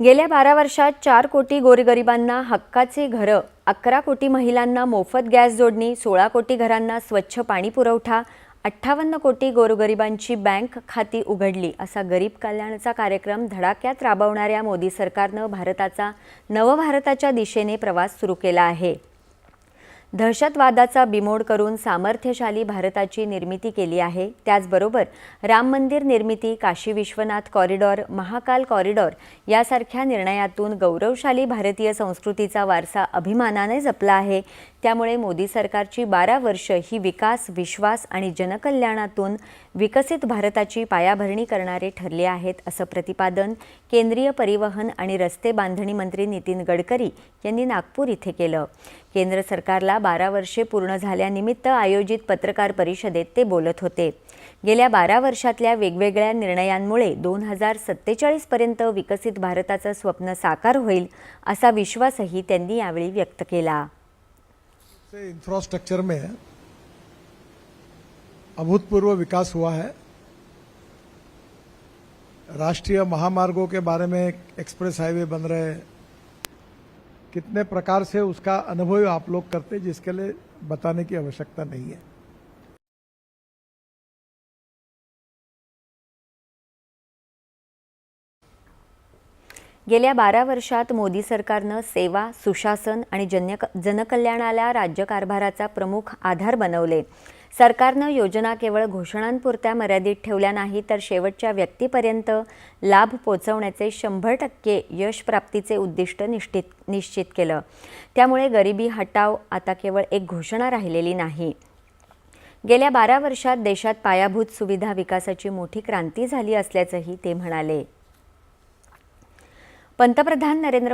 गेल्या 12 वर्षात 4 कोटी गोरगरिबांना हक्काची घरं, 11 कोटी महिलांना मोफत गॅस जोडणी, 16 कोटी घरांना स्वच्छ पाणी पुरवठा, 58 कोटी गोरगरिबांची बँक खाती उघडली असा गरीब कल्याणाचा कार्यक्रम धडाक्यात राबवणाऱ्या मोदी सरकारनं भारताचा नवभारताच्या दिशेने प्रवास सुरू केला आहे। दहशतवादाचा बिमोड करून सामर्थ्यशाली भारताची निर्मिती केली आहे। त्याचबरोबर राम मंदिर निर्मिती, काशी विश्वनाथ कॉरिडॉर, महाकाल कॉरिडॉर यासारख्या निर्णयातून गौरवशाली भारतीय संस्कृतीचा वारसा अभिमानाने जपला आहे। त्यामुळे मोदी सरकारची 12 वर्ष ही विकास, विश्वास आणि जनकल्याणातून विकसित भारताची पायाभरणी करणारे ठरले आहेत, असं प्रतिपादन केंद्रीय परिवहन आणि रस्ते बांधणी मंत्री नितीन गडकरी यांनी नागपूर इथे केलं। केंद्र सरकारला 12 वर्षे पूर्ण झाल्यानिमित्त आयोजित पत्रकार परिषदेत ते बोलत होते। गेल्या 12 वर्षातल्या वेगवेगळ्या निर्णयांमुळे 2047 पर्यंत विकसित भारताचं स्वप्न साकार होईल असा विश्वासही त्यांनी यावेळी व्यक्त केला। इंफ्रास्ट्रक्चर में अभूतपूर्व विकास हुआ है। राष्ट्रीय महामार्गों के बारे में एक्सप्रेस हाईवे बन रहे हैं, कितने प्रकार से उसका अनुभव आप लोग करते, जिसके लिए बताने की आवश्यकता नहीं है। गेल्या 12 वर्षात मोदी सरकारनं सेवा, सुशासन आणि जनकल्याणाला राज्यकारभाराचा प्रमुख आधार बनवले। सरकारनं योजना केवळ घोषणांपुरत्या मर्यादित ठेवल्या नाही, तर शेवटच्या व्यक्तीपर्यंत लाभ पोहोचवण्याचे 100% यश प्राप्तीचे उद्दिष्ट निश्चित केलं। त्यामुळे गरिबी हटाव आता केवळ एक घोषणा राहिलेली नाही। गेल्या 12 वर्षात देशात पायाभूत सुविधा विकासाची मोठी क्रांती झाली असल्याचंही ते म्हणाले। पंतप्रधान नरेंद्र